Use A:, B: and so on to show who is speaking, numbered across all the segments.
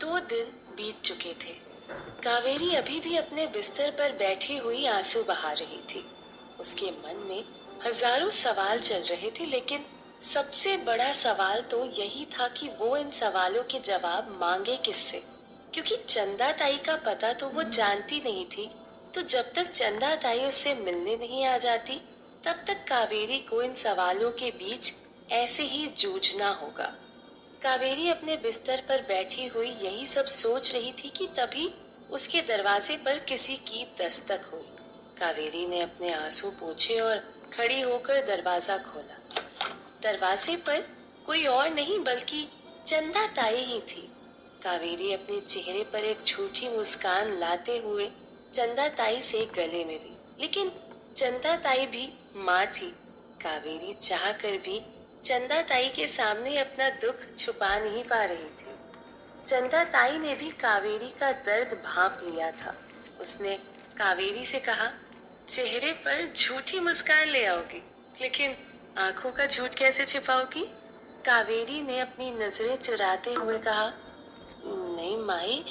A: 2 दिन बीत चुके थे। कावेरी अभी भी अपने बिस्तर पर बैठी हुई आंसू बहा रही थी। उसके मन में हजारों सवाल चल रहे थे, लेकिन सबसे बड़ा सवाल तो यही था कि वो इन सवालों के जवाब मांगे किससे, क्योंकि चंदा ताई का पता तो वो जानती नहीं थी। तो जब तक चंदा ताई उससे मिलने नहीं आ जाती, तब तक कावेरी को इन सवालों के बीच ऐसे ही जूझना होगा। कावेरी अपने बिस्तर पर बैठी हुई यही सब सोच रही थी कि तभी उसके दरवाजे पर किसी की दस्तक हुई। कावेरी ने अपने आंसू पोंछे और खड़ी होकर दरवाजा खोला। दरवाजे पर कोई और नहीं बल्कि चंदा ताई ही थी। कावेरी अपने चेहरे पर एक झूठी मुस्कान लाते हुए चंदा ताई से गले मिली, लेकिन चंदा ताई भी माँ थी। कावेरी चाह कर भी चंदा ताई के सामने अपना दुख छुपा नहीं पा रही थी। चंदा ताई ने भी कावेरी का दर्द भांप लिया था। उसने कावेरी से कहा, चेहरे पर झूठी मुस्कान ले आओगी, लेकिन आंखों का झूठ कैसे छिपाओगी? कावेरी ने अपनी नजरें चुराते हुए कहा, नहीं माई,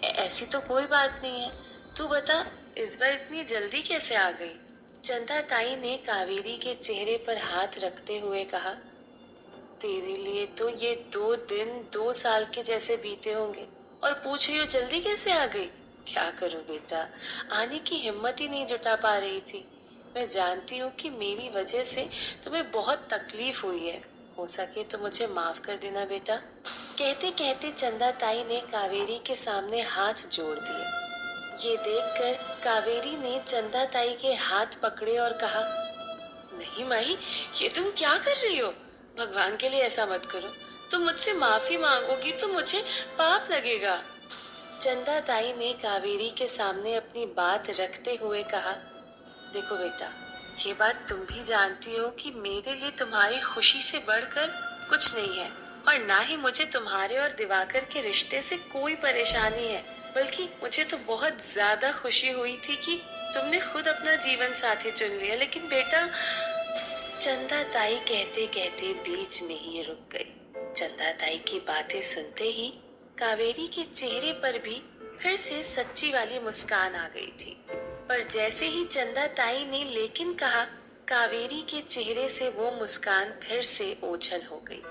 A: ऐसी तो कोई बात नहीं है। तू बता, इस बार इतनी जल्दी कैसे आ गई? चंदा ताई ने कावेरी के चेहरे पर हाथ रखते हुए कहा, तेरे लिए तो ये 2 दिन 2 साल के जैसे बीते होंगे, और पूछ रही हो जल्दी कैसे आ गई? क्या करूं बेटा, आने की हिम्मत ही नहीं जुटा पा रही थी। मैं जानती हूँ कि मेरी वजह से तुम्हें बहुत तकलीफ हुई है। हो सके तो मुझे माफ कर देना बेटा। कहते कहते चंदा ताई ने कावेरी के सामने हाथ जोड़ दिए। ये देखकर कावेरी ने चंदा ताई के हाथ पकड़े और कहा, नहीं माही, ये तुम क्या कर रही हो? भगवान के लिए ऐसा मत करो। तुम मुझसे माफी मांगोगी तो मुझे पाप लगेगा। चंदा ताई ने कावेरी के सामने अपनी बात रखते हुए कहा, देखो बेटा, ये बात तुम भी जानती हो कि मेरे लिए तुम्हारी खुशी से बढ़कर कुछ नहीं है, और ना ही मुझे तुम्हारे और दिवाकर के रिश्ते से कोई परेशानी है। बल्कि मुझे तो बहुत ज्यादा खुशी हुई थी कि तुमने खुद अपना जीवन साथी चुन लिया। लेकिन बेटा, चंदा ताई कहते कहते बीच में ही रुक गई। चंदा ताई की बातें सुनते ही कावेरी के चेहरे पर भी फिर से सच्ची वाली मुस्कान आ गई थी। पर जैसे ही चंदा ताई ने लेकिन कहा, कावेरी के चेहरे से वो मुस्कान फिर से ओझल हो गई।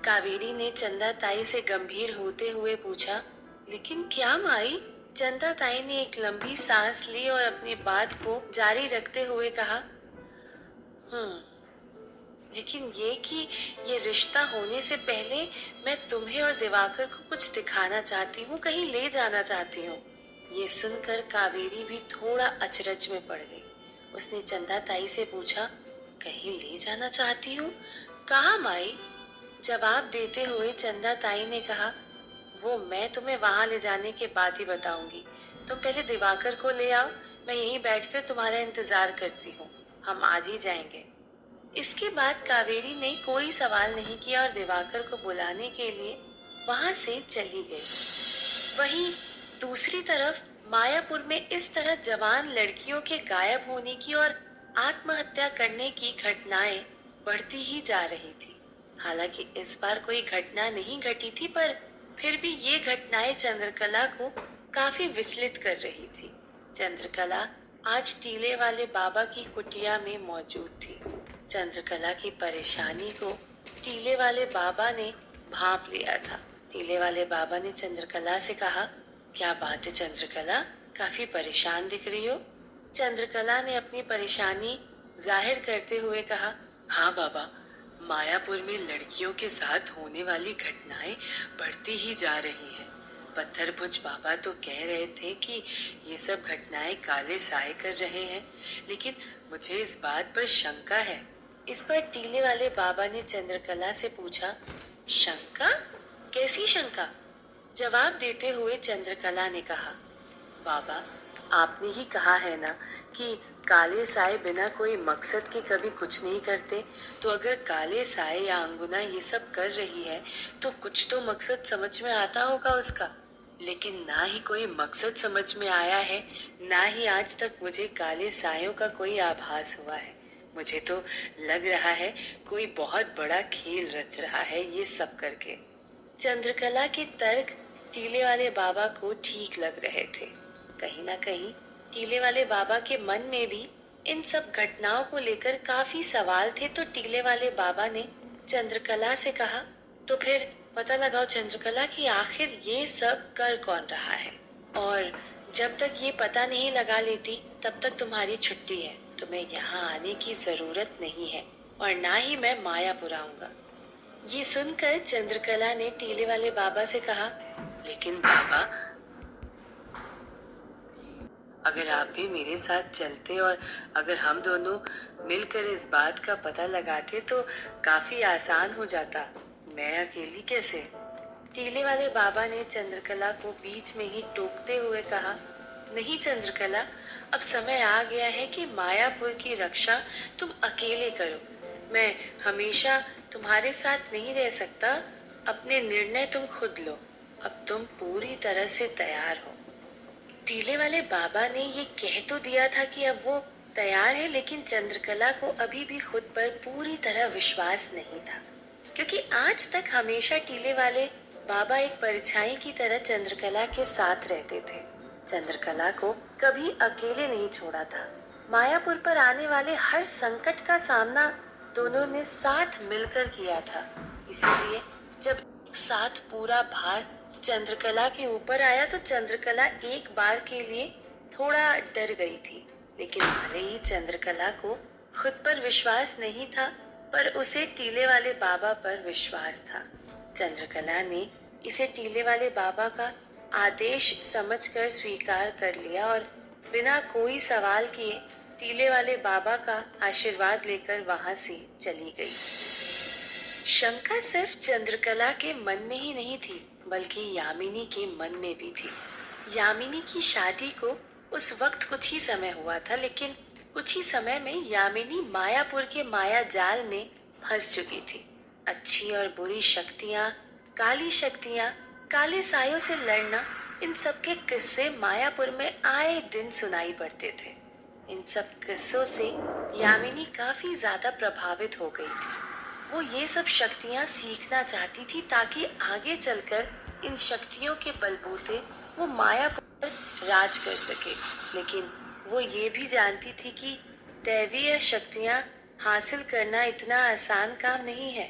A: कावेरी ने चंदा ताई से गंभीर होते हुए पूछा, लेकिन क्या माई? चंदा ताई ने एक लंबी सांस ली और अपनी बात को जारी रखते हुए कहा, लेकिन ये कि ये रिश्ता होने से पहले मैं तुम्हें और दिवाकर को कुछ दिखाना चाहती हूँ, कहीं ले जाना चाहती हूँ। ये सुनकर कावेरी भी थोड़ा अचरज में पड़ गई। उसने चंदा ताई से पूछा, कहीं ले जाना चाहती हूँ? कहाँ माई? जवाब देते हुए चंदा ताई ने कहा, वो मैं तुम्हें वहां ले जाने के बाद ही बताऊंगी। तुम पहले दिवाकर को ले आओ, मैं यहीं बैठकर तुम्हारा इंतजार करती हूँ। हम आज ही जाएंगे। इसके बाद कावेरी ने कोई सवाल नहीं किया और दिवाकर को बुलाने के लिए वहां से चली गई। वहीं दूसरी तरफ मायापुर में इस तरह जवान लड़कियों के गायब होने की और आत्महत्या करने की घटनाएं बढ़ती ही जा रही थी। हालांकि इस बार कोई घटना नहीं घटी थी, पर फिर भी ये घटनाएं चंद्रकला को काफी विचलित कर रही थी। चंद्रकला आज टीले वाले बाबा की कुटिया में मौजूद थी। चंद्रकला की परेशानी को टीले वाले बाबा ने भांप लिया था। टीले वाले बाबा ने चंद्रकला से कहा, क्या बात है चंद्रकला, काफी परेशान दिख रही हो? चंद्रकला ने अपनी परेशानी जाहिर करते हुए कहा, हाँ बाबा, मायापुर में लड़कियों के साथ होने वाली घटनाएं बढ़ती ही जा रही हैं। पत्थरभुज बाबा तो कह रहे थे कि ये सब घटनाएं काले साए कर रहे हैं, लेकिन मुझे इस बात पर शंका है। इस पर टीले वाले बाबा ने चंद्रकला से पूछा, शंका? कैसी शंका? जवाब देते हुए चंद्रकला ने कहा, बाबा, आपने ही कहा है ना कि काले साए बिना कोई मकसद के कभी कुछ नहीं करते। तो अगर काले साए या अंगुना ये सब कर रही है तो कुछ तो मकसद समझ में आता होगा उसका। लेकिन ना ही कोई मकसद समझ में आया है, ना ही आज तक मुझे काले सायों का कोई आभास हुआ है। मुझे तो लग रहा है कोई बहुत बड़ा खेल रच रहा है ये सब करके। चंद्रकला के तर्क टीले वाले बाबा को ठीक लग रहे थे। कहीं ना कहीं टीले वाले बाबा के मन में भी इन सब घटनाओं को लेकर काफी सवाल थे। तो टीले वाले बाबा ने चंद्रकला से कहा, तो फिर पता लगाओ चंद्रकला कि आखिर ये सब कर कौन रहा है, और जब तक ये पता नहीं लगा लेती तब तक तुम्हारी छुट्टी है। तुम्हें यहाँ आने की जरूरत नहीं है और ना ही मैं मायापुर आऊंगा। ये सुनकर चंद्रकला ने टीले वाले बाबा से कहा, लेकिन बाबा, अगर आप भी मेरे साथ चलते और अगर हम दोनों मिलकर इस बात का पता लगाते तो काफी आसान हो जाता। मैं अकेली कैसे? टीले वाले बाबा ने चंद्रकला को बीच में ही टोकते हुए कहा, नहीं चंद्रकला, अब समय आ गया है कि मायापुर की रक्षा तुम अकेले करो। मैं हमेशा तुम्हारे साथ नहीं रह सकता। अपने निर्णय तुम खुद लो। अब तुम पूरी तरह से तैयार हो। टीले वाले बाबा ने ये कह तो दिया था कि अब वो तैयार है, लेकिन चंद्रकला को अभी भी खुद पर पूरी तरह विश्वास नहीं था, क्योंकि आज तक हमेशा टीले वाले बाबा एक परछाई की तरह चंद्रकला के साथ रहते थे। चंद्रकला को कभी अकेले नहीं छोड़ा था। मायापुर पर आने वाले हर संकट का सामना दोनों ने साथ मिलकर किया था। इसीलिए जब एक साथ पूरा भार चंद्रकला के ऊपर आया तो चंद्रकला एक बार के लिए थोड़ा डर गई थी। लेकिन भले ही चंद्रकला को खुद पर विश्वास नहीं था, पर उसे टीले वाले बाबा पर विश्वास था। चंद्रकला ने इसे टीले वाले बाबा का आदेश समझकर स्वीकार कर लिया और बिना कोई सवाल किए टीले वाले बाबा का आशीर्वाद लेकर वहां से चली गई। शंका सिर्फ चंद्रकला के मन में ही नहीं थी, बल्कि यामिनी के मन में भी थी। यामिनी की शादी को उस वक्त कुछ ही समय हुआ था, लेकिन कुछ ही समय में यामिनी मायापुर के माया जाल में फंस चुकी थी। अच्छी और बुरी शक्तियाँ, काली शक्तियाँ, काले सायों से लड़ना, इन सब के किस्से मायापुर में आए दिन सुनाई पड़ते थे। इन सब किस्सों से यामिनी काफी ज्यादा प्रभावित हो गई थी। वो ये सब शक्तियाँ सीखना चाहती थी ताकि आगे चलकर इन शक्तियों के बलबूते वो मायापुर पर राज कर सके। लेकिन वो ये भी जानती थी कि दैवीय शक्तियाँ हासिल करना इतना आसान काम नहीं है।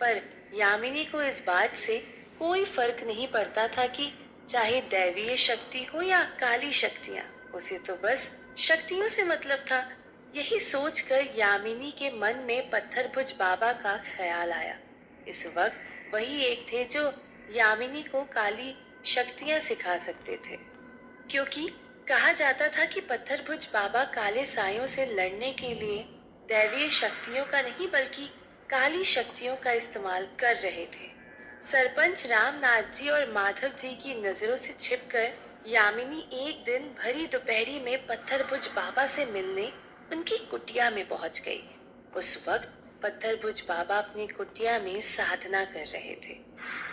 A: पर यामिनी को इस बात से कोई फर्क नहीं पड़ता था कि चाहे दैवीय शक्ति हो या काली शक्तियाँ, उसे तो बस शक्तियों से मतलब था। यही सोचकर यामिनी के मन में पत्थरभुज बाबा का ख्याल आया। इस वक्त वही एक थे जो यामिनी को काली शक्तियाँ सिखा सकते थे, क्योंकि कहा जाता था कि पत्थरभुज बाबा काले सायों से लड़ने के लिए दैवीय शक्तियों का नहीं बल्कि काली शक्तियों का इस्तेमाल कर रहे थे। सरपंच रामनाथ जी और माधव जी की नजरों से छिपकर यामिनी एक दिन भरी दोपहरी में पत्थरभुज बाबा से मिलने उनकी कुटिया में पहुंच गई। उस वक्त पत्थरभुज बाबा अपनी कुटिया में साधना कर रहे थे।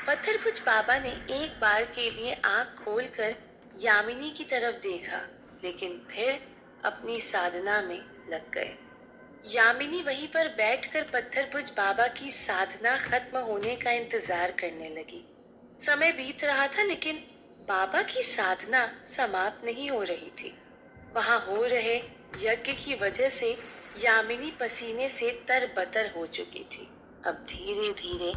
A: पत्थरभुज बाबा ने एक बार के लिए आंख खोलकर यामिनी की तरफ देखा, लेकिन फिर अपनी साधना में लग गए। यामिनी वहीं पर बैठकर पत्थरभुज बाबा की साधना खत्म होने का इंतजार करने लगी। समय बीत रहा था, लेकिन बाबा की साधना समाप्त नहीं हो रही थी। वहां हो रहे यज्ञ की वजह से यामिनी पसीने से तरबतर हो चुकी थी। अब धीरे धीरे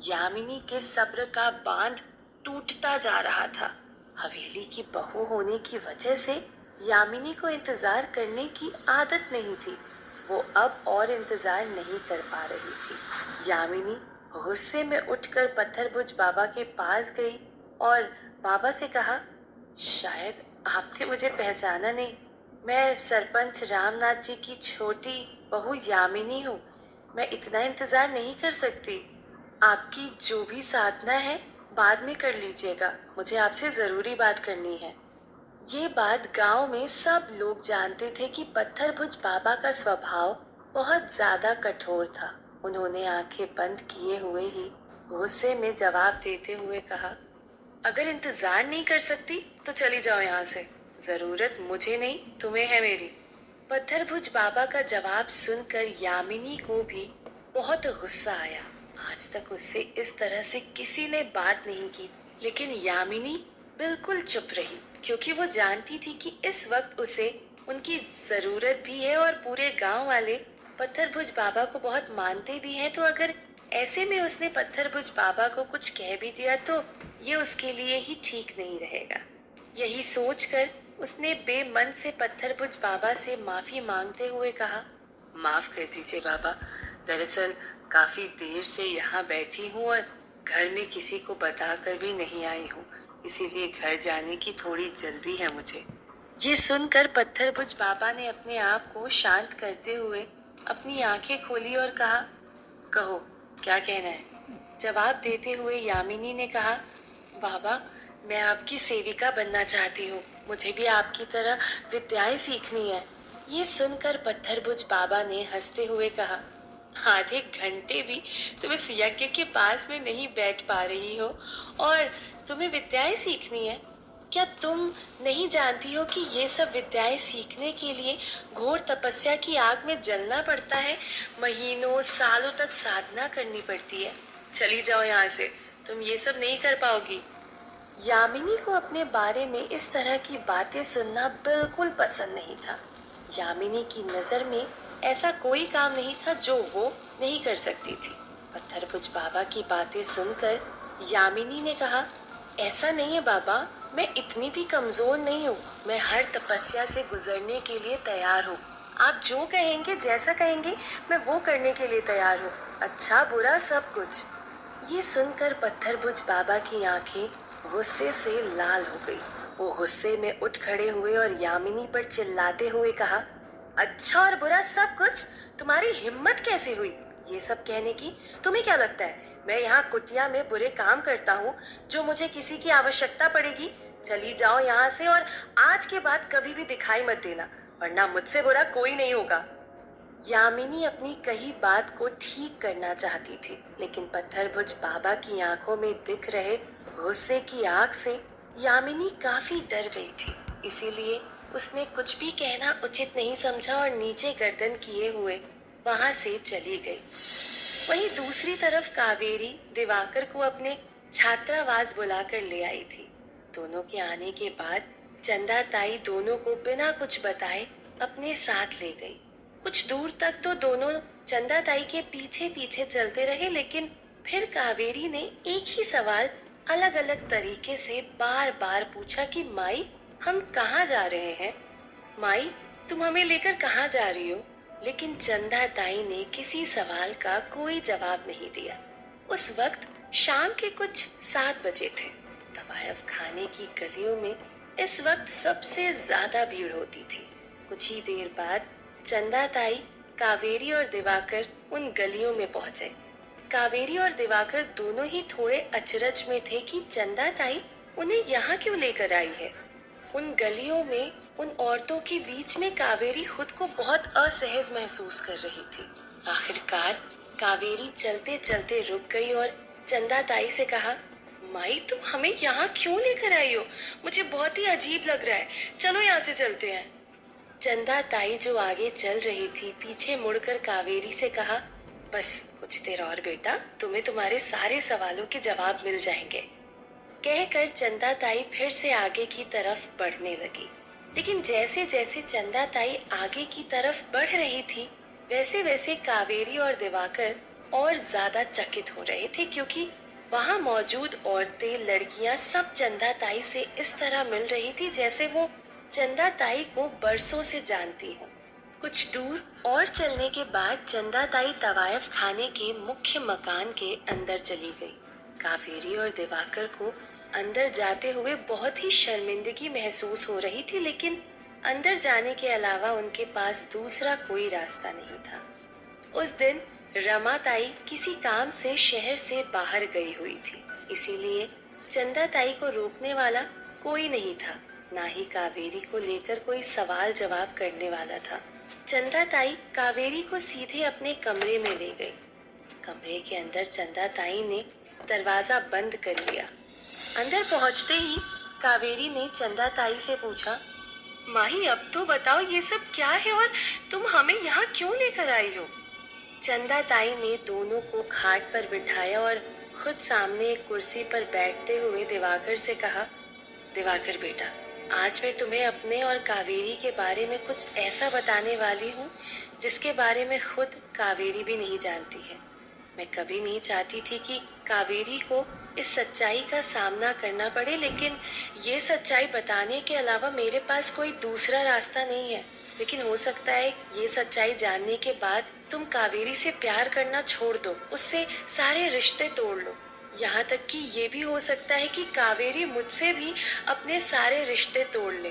A: यामिनी के सब्र का बांध टूटता जा रहा था। हवेली की बहू होने की वजह से यामिनी को इंतजार करने की आदत नहीं थी। वो अब और इंतजार नहीं कर पा रही थी। यामिनी गुस्से में उठकर पत्थरभुज बाबा के पास गई और बाबा से कहा, शायद आपने मुझे पहचाना नहीं। मैं सरपंच रामनाथ जी की छोटी बहू यामिनी हूँ। मैं इतना इंतजार नहीं कर सकती। आपकी जो भी साधना है बाद में कर लीजिएगा, मुझे आपसे जरूरी बात करनी है। ये बात गांव में सब लोग जानते थे कि पत्थरभुज बाबा का स्वभाव बहुत ज्यादा कठोर था। उन्होंने आंखें बंद किए हुए ही गुस्से में जवाब देते हुए कहा, अगर इंतजार नहीं कर सकती तो चली जाओ यहाँ से। जरूरत मुझे नहीं, तुम्हें है मेरी। पत्थरभुज बाबा का जवाब सुनकर यामिनी को भी बहुत गुस्सा आया। आज तक उससे इस तरह से किसी ने बात नहीं की लेकिन यामिनी बिल्कुल चुप रही, क्योंकि वो जानती थी कि इस वक्त उसे उनकी जरूरत भी है और पूरे गांव वाले पत्थरभुज बाबा को बहुत मानते भी हैं। तो अगर ऐसे में उसने पत्थरभुज बाबा को कुछ कह भी दिया तो ये उसके लिए ही ठीक नहीं रहेगा। यही सोचकर उसने बेमन से पत्थरभुज बाबा से माफी मांगते हुए कहा, माफ कर दीजिए बाबा, दरअसल काफी देर से यहाँ बैठी हूँ और घर में किसी को बताकर भी नहीं आई हूँ, इसीलिए घर जाने की थोड़ी जल्दी है मुझे। ये सुनकर पत्थरभुज बाबा ने अपने आप को शांत करते हुए अपनी आंखें खोली और कहा, कहो क्या कहना है। जवाब देते हुए यामिनी ने कहा, बाबा मैं आपकी सेविका बनना चाहती हूँ, मुझे भी आपकी तरह विद्याएं सीखनी है। ये सुनकर पत्थरभुज बाबा ने हंसते हुए कहा, आधे घंटे भी तुम इस यज्ञ के पास में नहीं बैठ पा रही हो और तुम्हें विद्याएं सीखनी है। क्या तुम नहीं जानती हो कि ये सब विद्याएं सीखने के लिए घोर तपस्या की आग में जलना पड़ता है, महीनों सालों तक साधना करनी पड़ती है। चली जाओ यहाँ से, तुम ये सब नहीं कर पाओगी। यामिनी को अपने बारे में इस तरह की बातें सुनना बिल्कुल पसंद नहीं था। यामिनी की नजर में ऐसा कोई काम नहीं था जो वो नहीं कर सकती थी। पत्थरभुज बाबा की बातें सुनकर यामिनी ने कहा, ऐसा नहीं है बाबा, मैं इतनी भी कमजोर नहीं हूँ, मैं हर तपस्या से गुजरने के लिए तैयार हूँ। आप जो कहेंगे, जैसा कहेंगे, मैं वो करने के लिए तैयार हूँ, अच्छा बुरा सब कुछ। ये सुनकर पत्थरभुज बाबा की आंखें गुस्से से लाल हो गई। वो गुस्से में उठ खड़े हुए और यामिनी पर चिल्लाते हुए कहा, अच्छा और बुरा सब कुछ, तुम्हारी हिम्मत कैसे हुई ये सब कहने की। तुम्हें क्या लगता है मैं यहाँ कुटिया में बुरे काम करता हूँ जो मुझे किसी की आवश्यकता पड़ेगी। चली जाओ यहाँ से और आज के बाद कभी भी दिखाई मत देना, वरना मुझसे बुरा कोई नहीं होगा। यामिनी अपनी कही बात को ठीक करना चाहती थी, लेकिन पत्थरभुज बाबा की आंखों में दिख रहे गुस्से की आग से यामिनी काफी डर गई थी। इसीलिए उसने कुछ भी कहना उचित नहीं समझा और नीचे गर्दन किए हुए वहां से चली गई। वहीं दूसरी तरफ कावेरी दिवाकर को अपने छात्रावास बुलाकर ले आई थी। दोनों के आने के बाद चंदा ताई दोनों को बिना कुछ बताए अपने साथ ले गई। कुछ दूर तक तो दोनों चंदा ताई के पीछे पीछे चलते रहे, लेकिन फिर कावेरी ने एक ही सवाल अलग अलग तरीके से बार बार पूछा कि माई हम कहाँ जा रहे हैं, माई तुम हमें लेकर कहाँ जा रही हो। लेकिन चंदा ताई ने किसी सवाल का कोई जवाब नहीं दिया। उस वक्त शाम के कुछ 7 बजे थे। तवायफ खाने की गलियों में इस वक्त सबसे ज्यादा भीड़ होती थी। कुछ ही देर बाद चंदा ताई, कावेरी और दिवाकर उन गलियों में पहुंचे। कावेरी और दिवाकर दोनों ही थोड़े अचरज में थे कि चंदा ताई उन्हें यहाँ क्यों लेकर आई है। उन गलियों में उन औरतों के बीच में कावेरी खुद को बहुत असहज महसूस कर रही थी। आखिरकार कावेरी चलते चलते रुक गई और चंदा ताई से कहा, माई तुम हमें यहाँ क्यों लेकर आई हो, मुझे बहुत ही अजीब लग रहा है, चलो यहाँ से चलते हैं। चंदा ताई जो आगे चल रही थी पीछे मुड़कर कावेरी से कहा, बस कुछ देर और बेटा, तुम्हें तुम्हारे सारे सवालों के जवाब मिल जाएंगे। कहकर चंदा ताई फिर से आगे की तरफ बढ़ने लगी। लेकिन जैसे जैसे चंदा ताई आगे की तरफ बढ़ रही थी वैसे वैसे कावेरी और दिवाकर और ज्यादा चकित हो रहे थे, क्योंकि वहाँ मौजूद औरतें, लड़कियां सब चंदा ताई से इस तरह मिल रही थी जैसे वो चंदा ताई को बरसों से जानती हो। कुछ दूर और चलने के बाद चंदा ताई तवायफ खाने के मुख्य मकान के अंदर चली गई। कावेरी और दिवाकर को अंदर जाते हुए बहुत ही शर्मिंदगी महसूस हो रही थी, लेकिन अंदर जाने के अलावा उनके पास दूसरा कोई रास्ता नहीं था। उस दिन रमा ताई किसी काम से शहर से बाहर गई हुई थी, इसीलिए चंदा ताई को रोकने वाला कोई नहीं था, ना ही कावेरी को लेकर कोई सवाल जवाब करने वाला था। चंदा ताई कावेरी को सीधे अपने कमरे में ले गई। कमरे के अंदर चंदा ताई ने दरवाजा बंद कर लिया। अंदर पहुंचते ही कावेरी ने चंदा ताई से पूछा, माही अब तो बताओ ये सब क्या है और तुम हमें यहाँ क्यों लेकर आई हो। चंदा ताई ने दोनों को खाट पर बिठाया और खुद सामने एक कुर्सी पर बैठते हुए दिवाकर से कहा, दिवाकर बेटा, आज मैं तुम्हें अपने और कावेरी के बारे में कुछ ऐसा बताने वाली हूँ जिसके बारे में खुद कावेरी भी नहीं जानती है। मैं कभी नहीं चाहती थी कि कावेरी को इस सच्चाई का सामना करना पड़े, लेकिन ये सच्चाई बताने के अलावा मेरे पास कोई दूसरा रास्ता नहीं है। लेकिन हो सकता है ये सच्चाई जानने के बाद तुम कावेरी से प्यार करना छोड़ दो, उससे सारे रिश्ते तोड़ लो। यहाँ तक कि ये भी हो सकता है कि कावेरी मुझसे भी अपने सारे रिश्ते तोड़ ले।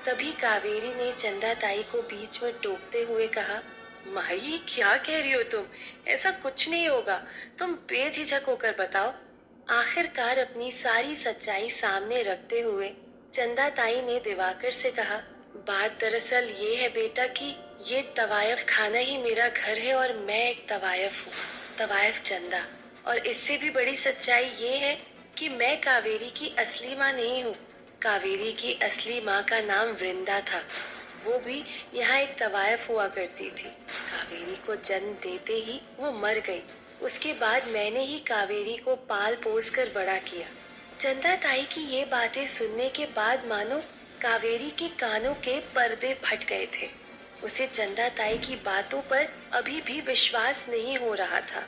A: तभी कावेरी ने चंदा ताई को बीच में टोकते हुए कहा, माही क्या कह रही हो तुम? ऐसा कुछ नहीं होगा, तुम बेझिझक होकर बताओ। आखिरकार अपनी सारी सच्चाई सामने रखते हुए चंदा ताई ने दिवाकर से कहा, बात दरअसल ये है बेटा कि ये तवायफ खाना ही मेरा घर है और मैं एक तवायफ हूँ, तवायफ चंदा। और इससे भी बड़ी सच्चाई ये है कि मैं कावेरी की असली माँ नहीं हूँ। कावेरी की असली माँ का नाम वृंदा था, वो भी यहाँ एक तवायफ हुआ करती थी। कावेरी को जन्म देते ही वो मर गई। उसके बाद मैंने ही कावेरी को पाल पोस कर बड़ा किया। चंदा ताई की ये बातें सुनने के बाद मानो कावेरी के कानों के पर्दे फट गए थे। उसे चंदा ताई की बातों पर अभी भी विश्वास नहीं हो रहा था।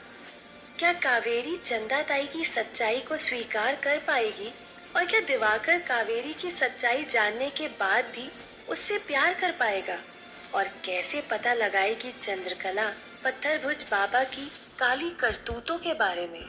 A: क्या कावेरी चंदा ताई की सच्चाई को स्वीकार कर पाएगी? और क्या दिवाकर कावेरी की सच्चाई जानने के बाद भी उससे प्यार कर पाएगा? और कैसे पता लगाएगी चंद्रकला पत्थरभुज बाबा की काली करतूतों के बारे में?